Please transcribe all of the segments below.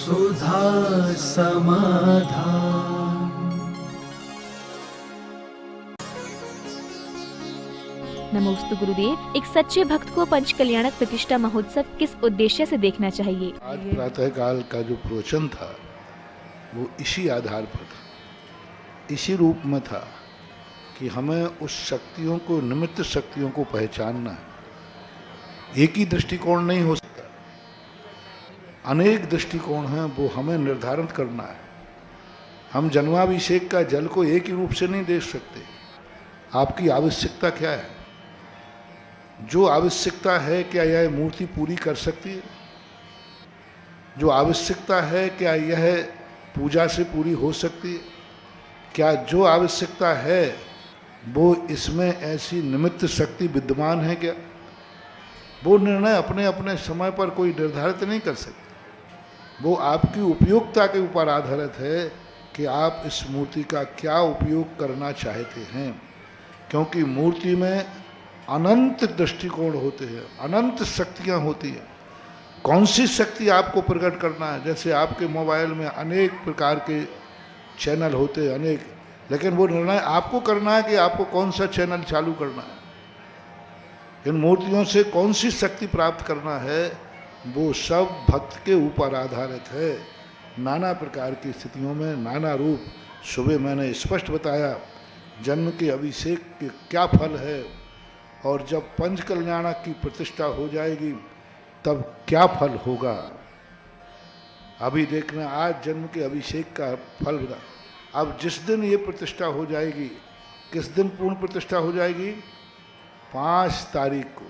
सुधा समाधान। नमोस्तु गुरुदेव, एक सच्चे भक्त को पंच कल्याणक प्रतिष्ठा महोत्सव किस उद्देश्य से देखना चाहिए? आज प्रातः काल का जो प्रवचन था वो इसी आधार पर था, इसी रूप में था कि हमें उस शक्तियों को, निमित्त शक्तियों को पहचानना है। एक ही दृष्टिकोण नहीं हो सकता, अनेक दृष्टिकोण हैं, वो हमें निर्धारित करना है। हम जन्माभिषेक का जल को एक ही रूप से नहीं देख सकते। आपकी आवश्यकता क्या है? जो आवश्यकता है, क्या यह मूर्ति पूरी कर सकती है? जो आवश्यकता है, क्या यह पूजा से पूरी हो सकती है? क्या जो आवश्यकता है वो इसमें ऐसी निमित्त शक्ति विद्यमान है क्या? वो निर्णय अपने अपने समय पर कोई निर्धारित नहीं कर सकते। वो आपकी उपयोगिता के ऊपर आधारित है कि आप इस मूर्ति का क्या उपयोग करना चाहते हैं। क्योंकि मूर्ति में अनंत दृष्टिकोण होते हैं, अनंत शक्तियाँ होती हैं। कौन सी शक्ति आपको प्रकट करना है? जैसे आपके मोबाइल में अनेक प्रकार के चैनल होते हैं, अनेक, लेकिन वो निर्णय आपको करना है कि आपको कौन सा चैनल चालू करना है। इन मूर्तियों से कौन सी शक्ति प्राप्त करना है, वो सब भक्त के ऊपर आधारित है। नाना प्रकार की स्थितियों में नाना रूप। सुबह मैंने स्पष्ट बताया जन्म के अभिषेक के क्या फल है, और जब पंच कल्याणक की प्रतिष्ठा हो जाएगी तब क्या फल होगा। अभी देखना, आज जन्म के अभिषेक का फल बता। अब जिस दिन ये प्रतिष्ठा हो जाएगी, किस दिन पूर्ण प्रतिष्ठा हो जाएगी? 5 तारीख को।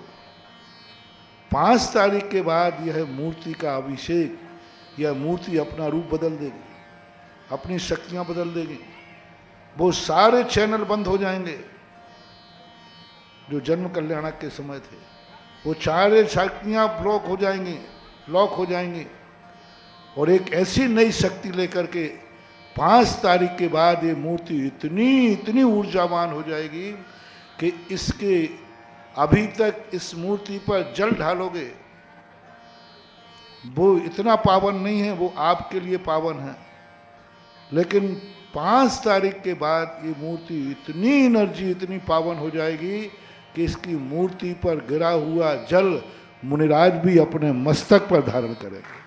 5 तारीख के बाद यह मूर्ति का अभिषेक, यह मूर्ति अपना रूप बदल देगी, अपनी शक्तियाँ बदल देगी। वो सारे चैनल बंद हो जाएंगे जो जन्म कल्याणक के समय थे। वो सारे शक्तियाँ ब्लॉक हो जाएंगी, लॉक हो जाएंगी, और एक ऐसी नई शक्ति लेकर के 5 तारीख के बाद ये मूर्ति इतनी ऊर्जावान हो जाएगी कि इसके अभी तक इस मूर्ति पर जल ढालोगे वो इतना पावन नहीं है, वो आपके लिए पावन है। लेकिन 5 तारीख के बाद ये मूर्ति इतनी एनर्जी, इतनी पावन हो जाएगी कि इसकी मूर्ति पर गिरा हुआ जल मुनिराज भी अपने मस्तक पर धारण करेंगे।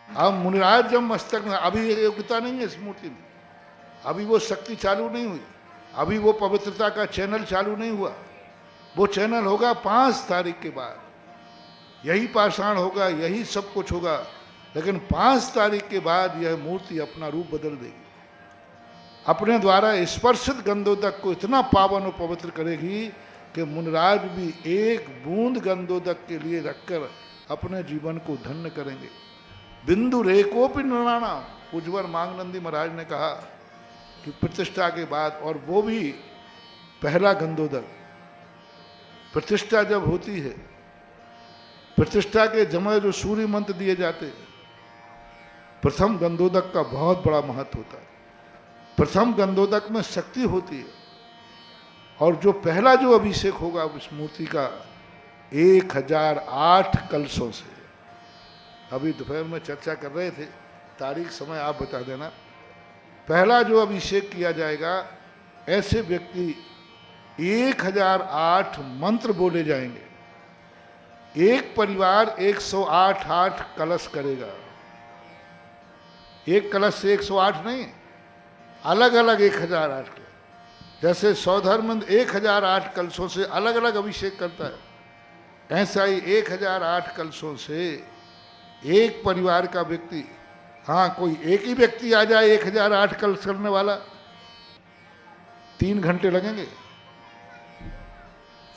अब मुनिराज जब मस्तक में, अभी योग्यता नहीं है इस मूर्ति में, अभी वो शक्ति चालू नहीं हुई, अभी वो पवित्रता का चैनल चालू नहीं हुआ। वो चैनल होगा 5 तारीख के बाद। यही पाषाण होगा, यही सब कुछ होगा, लेकिन 5 तारीख के बाद यह मूर्ति अपना रूप बदल देगी। अपने द्वारा स्पर्शित गंधोदक को इतना पावन और पवित्र करेगी कि मुनिराज भी एक बूंद गंधोदक के लिए रखकर अपने जीवन को धन्य करेंगे। बिंदु रेकोपि नृणाना, पूज्यवर मांगनंदी महाराज ने कहा कि प्रतिष्ठा के बाद, और वो भी पहला गंधोदक। प्रतिष्ठा जब होती है, प्रतिष्ठा के जमा जो सूर्य मंत्र दिए जाते हैं, प्रथम गंधोदक का बहुत बड़ा महत्व होता है। प्रथम गंधोदक में शक्ति होती है, और जो पहला जो अभिषेक होगा उस मूर्ति का 1008 कलशों से। अभी दोपहर में चर्चा कर रहे थे, तारीख समय आप बता देना। पहला जो अभिषेक किया जाएगा, ऐसे व्यक्ति 1008 मंत्र बोले जाएंगे। एक परिवार 108 कलश करेगा। एक कलश से 108 नहीं, अलग अलग 1008 के। जैसे सौधर्म 1008 कलशों से अलग अलग अभिषेक करता है, ऐसा ही 1008 कलशों से एक परिवार का व्यक्ति, हाँ कोई एक ही व्यक्ति आ जाए 1008 कलश करने वाला, 3 घंटे लगेंगे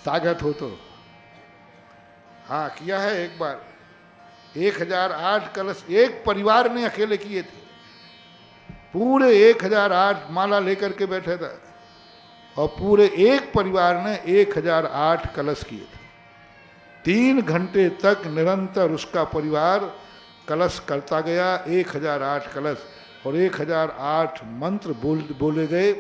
ताकत हो तो। हाँ किया है एक बार, 1008 कलश एक परिवार ने अकेले किए थे। पूरे 1008 माला लेकर के बैठे था, और पूरे एक परिवार ने 1008 कलश किए थे। 3 घंटे तक निरंतर उसका परिवार कलश करता गया, 1008 कलश, और 1008 मंत्र बोले गए।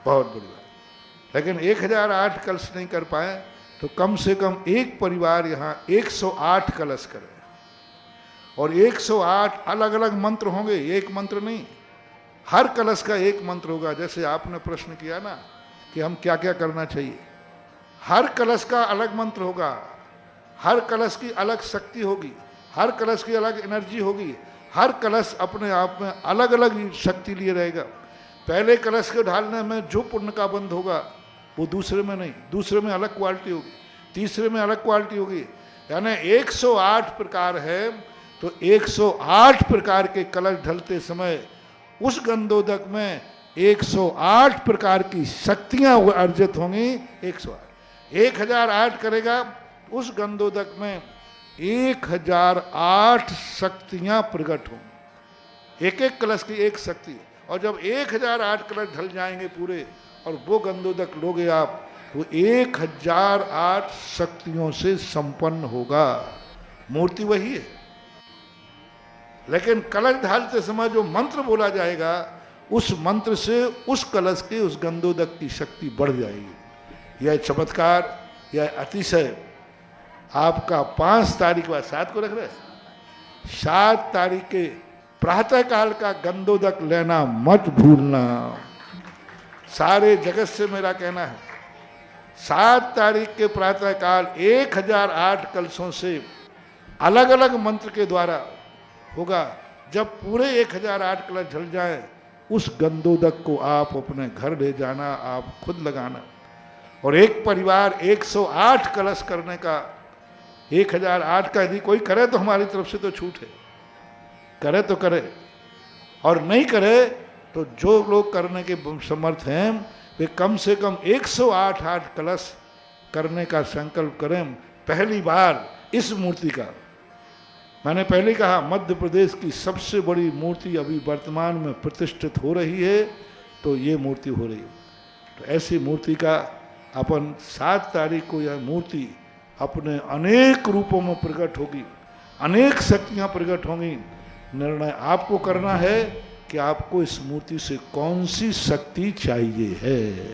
बहुत बड़ी बात। लेकिन 1008 कलश नहीं कर पाए तो कम से कम एक परिवार यहाँ 108 कलश करे, और 108 अलग अलग मंत्र होंगे, एक मंत्र नहीं। हर कलश का एक मंत्र होगा। जैसे आपने प्रश्न किया ना कि हम क्या क्या करना चाहिए, हर कलश का अलग मंत्र होगा, हर कलश की अलग शक्ति होगी, हर कलश की अलग एनर्जी होगी, हर कलश अपने आप में अलग अलग शक्ति लिए रहेगा। पहले कलश के ढालने में जो पुण्य का बंध होगा वो दूसरे में नहीं, दूसरे में अलग क्वालिटी होगी, तीसरे में अलग क्वालिटी होगी। यानी 108 प्रकार है, तो 108 प्रकार के कलश ढलते समय उस गंधोदक में 108 प्रकार की शक्तियां अर्जित होंगी। 108 1008 करेगा, उस गंधोदक में 1008 शक्तियां प्रकट होंगी, एक एक कलश की एक शक्ति। और जब 1008 कलश ढल जाएंगे पूरे और वो गंधोदक लोगे आप, तो 1008 शक्तियों से संपन्न होगा। मूर्ति वही है, लेकिन कलश ढालते समय जो मंत्र बोला जाएगा उस मंत्र से उस कलश के, उस गंधोदक की शक्ति बढ़ जाएगी। यह चमत्कार, यह अतिशय आपका 5 तारीख बाद, 7 को रख रहे, 7 तारीख के प्रातः काल का गंधोदक लेना मत भूलना। सारे जगत से मेरा कहना है, 7 तारीख के प्रातः काल 1008 कलशों से अलग अलग मंत्र के द्वारा होगा। जब पूरे 1008 कलश ढल जाए, उस गंधोदक को आप अपने घर ले जाना, आप खुद लगाना। और एक परिवार 108 कलश करने का, 1008 का यदि कोई करे तो हमारी तरफ से तो छूट है, करे तो करे, और नहीं करे तो जो लोग करने के समर्थ हैं वे कम से कम 108 कलश करने का संकल्प करें। पहली बार इस मूर्ति का, मैंने पहले कहा मध्य प्रदेश की सबसे बड़ी मूर्ति अभी वर्तमान में प्रतिष्ठित हो रही है, तो ये मूर्ति हो रही है। तो ऐसी मूर्ति का अपन 7 तारीख को यह मूर्ति अपने अनेक रूपों में प्रकट होगी, अनेक शक्तियां प्रकट होंगी। निर्णय आपको करना है कि आपको इस मूर्ति से कौन सी शक्ति चाहिए है।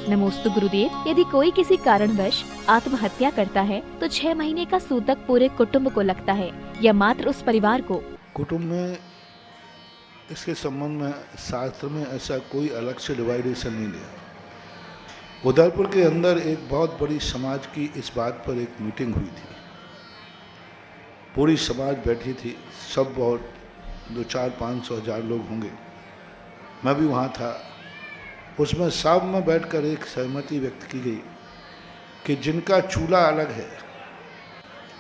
नमोस्तु गुरुदेव। यदि कोई किसी कारणवश आत्महत्या करता है तो 6 महीने का सूतक पूरे कुटुंब को लगता है या मात्र उस परिवार को? कुटुंब में इसके संबंध में शास्त्र में ऐसा कोई अलग से डिवाइडेशन नहीं दिया। उदयपुर के अंदर एक बहुत बड़ी समाज की इस बात पर एक मीटिंग हुई थी, पूरी समाज बैठी थी, सब बहुत 2-4-500 लोग होंगे, मैं भी वहाँ था। उसमें सब में बैठकर एक सहमति व्यक्त की गई कि जिनका चूल्हा अलग है,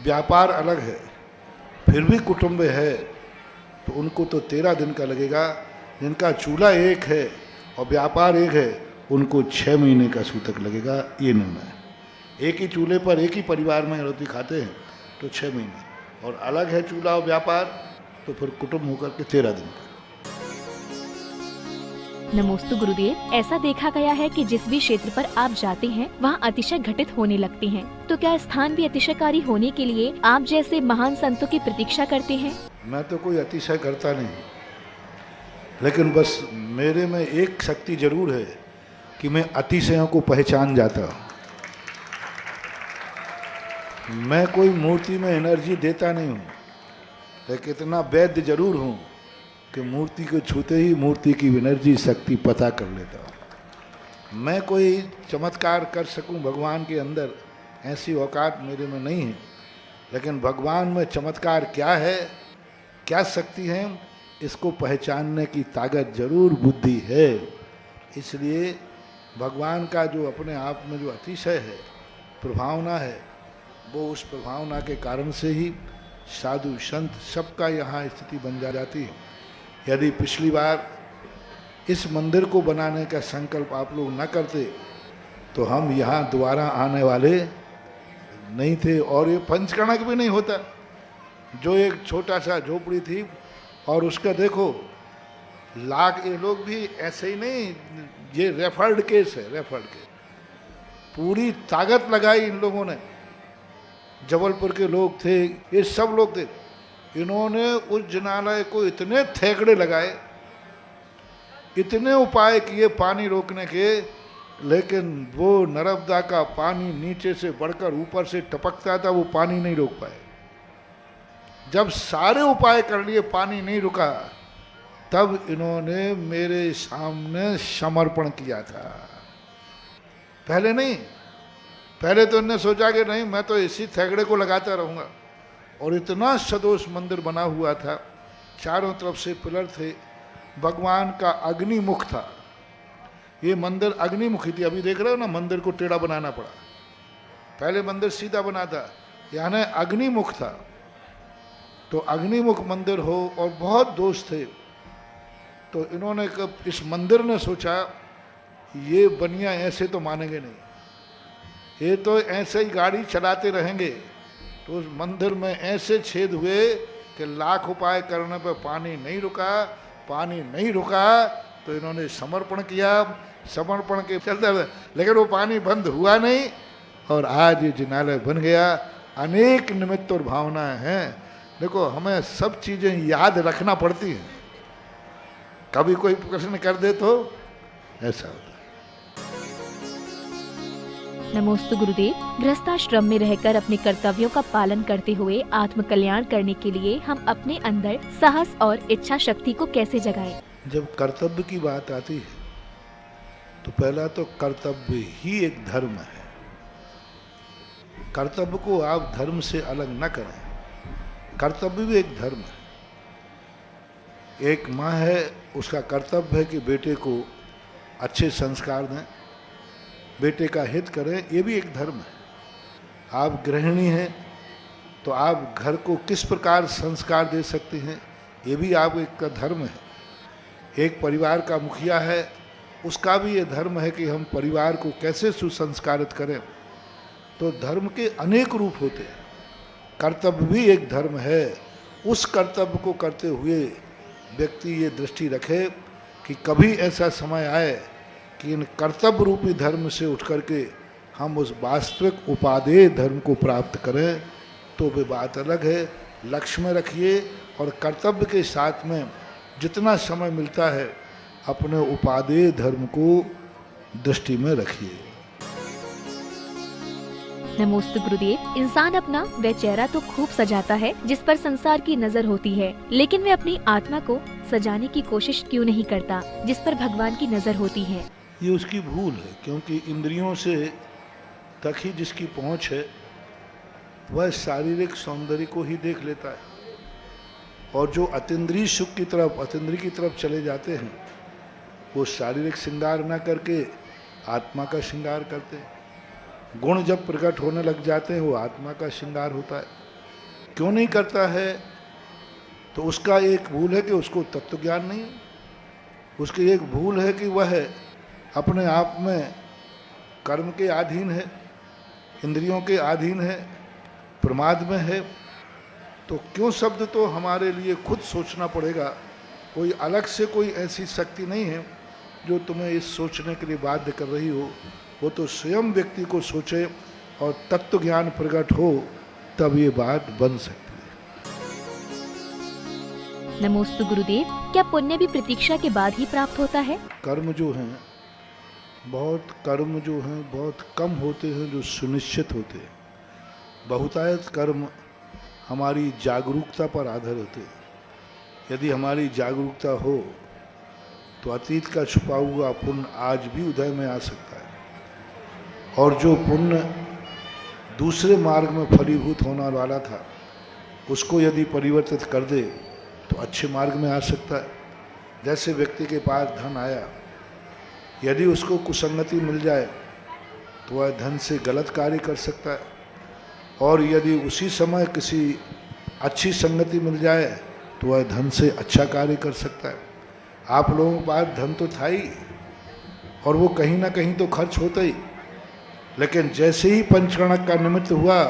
व्यापार अलग है, फिर भी कुटुंब है, तो उनको तो 13 दिन का लगेगा। जिनका चूल्हा एक है और व्यापार एक है, उनको 6 महीने का सूतक लगेगा। ये निर्णय, एक ही चूल्हे पर एक ही परिवार में रोटी खाते हैं तो 6 महीने, और अलग है चूल्हा और व्यापार तो फिर कुटुंब होकर के 13 दिन का। नमोस्तु गुरुदेव। ऐसा देखा गया है कि जिस भी क्षेत्र पर आप जाते हैं वहाँ अतिशय घटित होने लगते हैं, तो क्या स्थान भी अतिशयकारी होने के लिए आप जैसे महान संतों की प्रतीक्षा करते हैं? मैं तो कोई अतिशय करता नहीं, लेकिन बस मेरे में एक शक्ति जरूर है कि मैं अतिशयों को पहचान जाता हूँ। मैं कोई मूर्ति में एनर्जी देता नहीं हूँ, लेकिन इतना वैद्य जरूर हूँ कि मूर्ति को छूते ही मूर्ति की एनर्जी शक्ति पता कर लेता हूँ। मैं कोई चमत्कार कर सकूं भगवान के अंदर, ऐसी औकात मेरे में नहीं है, लेकिन भगवान में चमत्कार क्या है, क्या शक्ति है, इसको पहचानने की ताकत जरूर बुद्धि है। इसलिए भगवान का जो अपने आप में जो अतिशय है, प्रभावना है, वो उस प्रभावना के कारण से ही साधु संत सबका यहाँ स्थिति बन जाती है। यदि पिछली बार इस मंदिर को बनाने का संकल्प आप लोग न करते तो हम यहाँ दोबारा आने वाले नहीं थे, और ये पंचकणक भी नहीं होता। जो एक छोटा सा झोपड़ी थी और उसका देखो लाख, ये लोग भी ऐसे ही नहीं, ये रेफर्ड केस है, रेफर्ड केस। पूरी ताकत लगाई इन लोगों ने, जबलपुर के लोग थे, ये सब लोग थे, इन्होंने उस जिनालय को इतने थेकड़े लगाए, इतने उपाय किए पानी रोकने के, लेकिन वो नर्मदा का पानी नीचे से बढ़कर ऊपर से टपकता था, वो पानी नहीं रोक पाए। जब सारे उपाय कर लिए पानी नहीं रुका, तब इन्होंने मेरे सामने समर्पण किया था। पहले नहीं, पहले तो इन्होंने सोचा कि नहीं मैं तो इसी थैगड़े को लगाता रहूँगा। और इतना सदोष मंदिर बना हुआ था, चारों तरफ से पिलर थे, भगवान का अग्निमुख था। ये मंदिर अग्निमुखी थी। अभी देख रहे हो ना, मंदिर को टेढ़ा बनाना पड़ा। पहले मंदिर सीधा बना था, यानी अग्निमुख था। तो अग्निमुख मंदिर हो और बहुत दोष थे, तो इन्होंने कब इस मंदिर ने सोचा ये बनिया ऐसे तो मानेंगे नहीं, ये तो ऐसे ही गाड़ी चलाते रहेंगे। तो उस मंदिर में ऐसे छेद हुए कि लाख उपाय करने पर पानी नहीं रुका। पानी नहीं रुका तो इन्होंने समर्पण किया। समर्पण के चलते हुए, लेकिन वो पानी बंद हुआ नहीं और आज ये जिनालय बन गया। अनेक निमित्त और भावनाएं हैं। देखो, हमें सब चीज़ें याद रखना पड़ती हैं। कभी कोई प्रश्न कर दे तो ऐसा होता है। नमोस्तु गुरुदेव। गृहस्थाश्रम में रहकर अपने कर्तव्यों का पालन करते हुए आत्म कल्याण करने के लिए हम अपने अंदर साहस और इच्छा शक्ति को कैसे जगाएं? जब कर्तव्य की बात आती है तो पहला तो कर्तव्य ही एक धर्म है। कर्तव्य को आप धर्म से अलग न करें। कर्तव्य भी एक धर्म है। एक माँ है, उसका कर्तव्य है कि बेटे को अच्छे संस्कार दें, बेटे का हित करें, ये भी एक धर्म है। आप गृहिणी हैं तो आप घर को किस प्रकार संस्कार दे सकते हैं, ये भी आप एक का धर्म है। एक परिवार का मुखिया है, उसका भी ये धर्म है कि हम परिवार को कैसे सुसंस्कारित करें। तो धर्म के अनेक रूप होते हैं। कर्तव्य भी एक धर्म है। उस कर्तव्य को करते हुए व्यक्ति ये दृष्टि रखे कि कभी ऐसा समय आए कि इन कर्तव्य रूपी धर्म से उठ करके हम उस वास्तविक उपादेय धर्म को प्राप्त करें, तो वे बात अलग है। लक्ष्य में रखिए और कर्तव्य के साथ में जितना समय मिलता है अपने उपादेय धर्म को दृष्टि में रखिए। नमोस्तु गुरुदेव। इंसान अपना वह चेहरा तो खूब सजाता है जिस पर संसार की नजर होती है, लेकिन वह अपनी आत्मा को सजाने की कोशिश क्यों नहीं करता जिस पर भगवान की नजर होती है? ये उसकी भूल है, क्योंकि इंद्रियों से तक ही जिसकी पहुंच है वह शारीरिक सौंदर्य को ही देख लेता है। और जो अतीन्द्रिय सुख की तरफ, अतीन्द्रिय की तरफ चले जाते हैं, वो शारीरिक श्रृंगार न करके आत्मा का श्रृंगार करते हैं। गुण जब प्रकट होने लग जाते हैं वो आत्मा का श्रृंगार होता है। क्यों नहीं करता है? तो उसका एक भूल है कि उसको तत्व ज्ञान नहीं है। उसकी एक भूल है कि वह अपने आप में कर्म के अधीन है, इंद्रियों के अधीन है, प्रमाद में है। तो क्यों शब्द तो हमारे लिए खुद सोचना पड़ेगा। कोई अलग से कोई ऐसी शक्ति नहीं है जो तुम्हें इस सोचने के लिए बाध्य कर रही हो। वो तो स्वयं व्यक्ति को सोचे और तत्व ज्ञान प्रकट हो, तब ये बात बन सकती है। नमोस्तु गुरुदेव। क्या पुण्य भी प्रतीक्षा के बाद ही प्राप्त होता है? कर्म जो हैं बहुत कम होते हैं जो सुनिश्चित होते हैं। बहुतायत कर्म हमारी जागरूकता पर आधारित है। यदि हमारी जागरूकता हो तो अतीत का छुपा हुआ पुण्य आज भी उदय में आ सकता है। और जो पुण्य दूसरे मार्ग में फलीभूत होने वाला था, उसको यदि परिवर्तित कर दे तो अच्छे मार्ग में आ सकता है। जैसे व्यक्ति के पास धन आया, यदि उसको कुसंगति मिल जाए तो वह धन से गलत कार्य कर सकता है, और यदि उसी समय किसी अच्छी संगति मिल जाए तो वह धन से अच्छा कार्य कर सकता है। आप लोगों के पास धन तो था ही और वो कहीं ना कहीं तो खर्च होता ही, लेकिन जैसे ही पंचकर्णक का निमित्त हुआ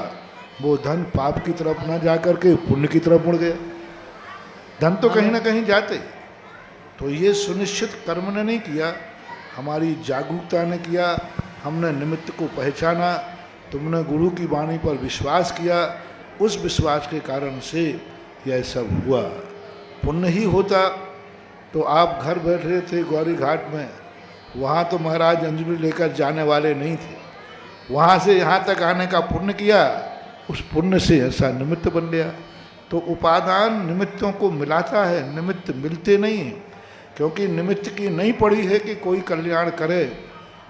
वो धन पाप की तरफ ना जाकर के पुण्य की तरफ मुड़ गया। धन तो कहीं ना कहीं जाते। तो ये सुनिश्चित कर्म ने नहीं किया, हमारी जागरूकता ने किया। हमने निमित्त को पहचाना, तुमने गुरु की वाणी पर विश्वास किया, उस विश्वास के कारण से यह सब हुआ। पुण्य ही होता तो आप घर बैठ रहे थे गौरी घाट में, वहाँ तो महाराज अंजलि लेकर जाने वाले नहीं थे। वहाँ से यहाँ तक आने का पुण्य किया, उस पुण्य से ऐसा निमित्त बन गया। तो उपादान निमित्तों को मिलाता है, निमित्त मिलते नहीं हैं, क्योंकि निमित्त की नहीं पड़ी है कि कोई कल्याण करे।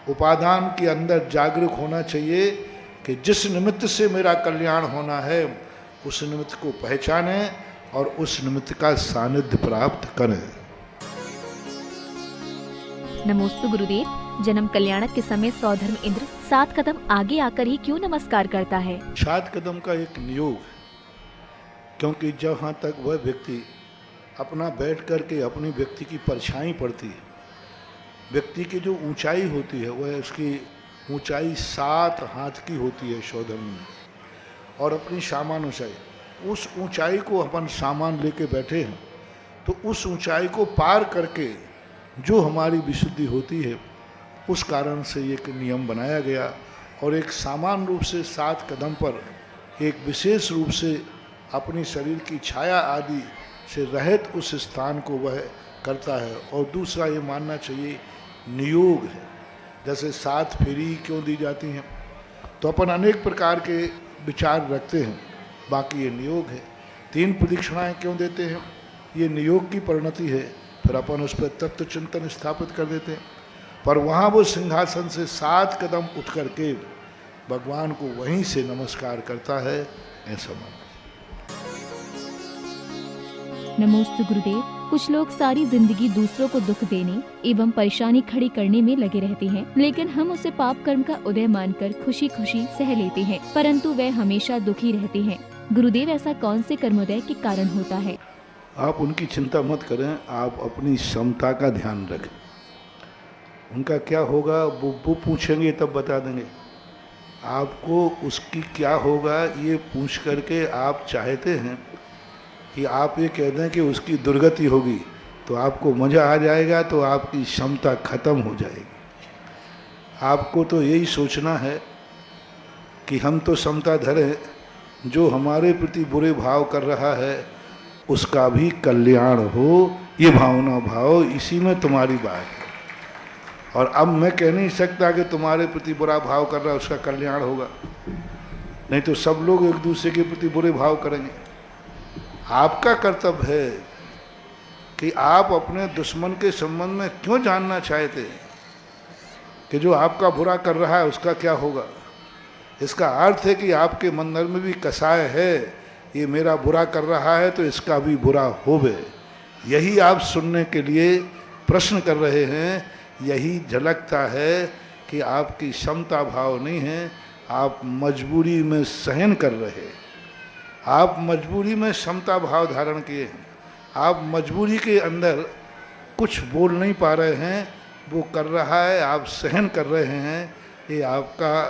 उपादान के अंदर जागरूक होना चाहिए कि जिस निमित्त से मेरा कल्याण होना है उस निमित्त को पहचाने और उस निमित्त का सानिध्य प्राप्त करें। नमोस्तु गुरुदेव। जन्म कल्याणक के समय सौधर्म इंद्र 7 कदम आगे आकर ही क्यों नमस्कार करता है? 7 कदम का एक नियोग है, क्योंकि जहाँ तक वह व्यक्ति अपना बैठ करके अपनी व्यक्ति की परछाई पड़ती है, व्यक्ति की जो ऊंचाई होती है वह उसकी ऊंचाई 7 हाथ की होती है सौधर्म में, और अपनी सामान ऊंचाई, उस ऊंचाई को अपन सामान लेके बैठे हैं, तो उस ऊंचाई को पार करके जो हमारी विशुद्धि होती है, उस कारण से एक नियम बनाया गया। और एक सामान्य रूप से 7 कदम पर एक विशेष रूप से अपनी शरीर की छाया आदि से रहित उस स्थान को वह करता है। और दूसरा ये मानना चाहिए नियोग है। जैसे 7 फेरी क्यों दी जाती हैं, तो अपन अनेक प्रकार के विचार रखते हैं, बाकी ये नियोग है। 3 प्रदक्षिणाएं क्यों देते हैं, ये नियोग की परिणति है। फिर अपन उस पर तत्व चिंतन स्थापित कर देते हैं, पर वहाँ वो सिंहासन से 7 कदम उठ करके भगवान को वहीं से नमस्कार करता है, ऐसा मानो। नमोस्तु गुरुदेव। कुछ लोग सारी जिंदगी दूसरों को दुख देने एवं परेशानी खड़ी करने में लगे रहते हैं, लेकिन हम उसे पाप कर्म का उदय मानकर खुशी खुशी सह लेते हैं, परंतु वे हमेशा दुखी रहते हैं। गुरुदेव, ऐसा कौन से कर्मोदय के कारण होता है? आप उनकी चिंता मत करें, आप अपनी क्षमता का ध्यान रखें। उनका क्या होगा वो पूछेंगे तब बता देंगे। आपको उसकी क्या होगा ये पूछ करके आप चाहते हैं कि आप ये कह दें कि उसकी दुर्गति होगी, तो आपको मज़ा आ जाएगा, तो आपकी क्षमता खत्म हो जाएगी। आपको तो यही सोचना है कि हम तो क्षमता धरें, जो हमारे प्रति बुरे भाव कर रहा है उसका भी कल्याण हो, ये भावना भाव, इसी में तुम्हारी बात है। और अब मैं कह नहीं सकता कि तुम्हारे प्रति बुरा भाव कर रहा है उसका कल्याण होगा, नहीं तो सब लोग एक दूसरे के प्रति बुरे भाव करेंगे। आपका कर्तव्य है कि आप अपने दुश्मन के संबंध में क्यों जानना चाहते हैं कि जो आपका बुरा कर रहा है उसका क्या होगा। इसका अर्थ है कि आपके मंदिर में भी कसाय है, ये मेरा बुरा कर रहा है तो इसका भी बुरा होवे। यही आप सुनने के लिए प्रश्न कर रहे हैं, यही झलकता है कि आपकी क्षमता भाव नहीं है, आप मजबूरी में सहन कर रहे हैं। आप मजबूरी में क्षमता भाव धारण किए हैं, आप मजबूरी के अंदर कुछ बोल नहीं पा रहे हैं, वो कर रहा है, आप सहन कर रहे हैं। ये आपका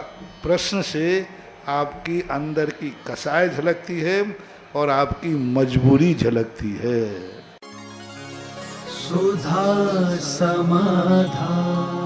प्रश्न से आपकी अंदर की कसाय झलकती है और आपकी मजबूरी झलकती है। सुधा समाधान।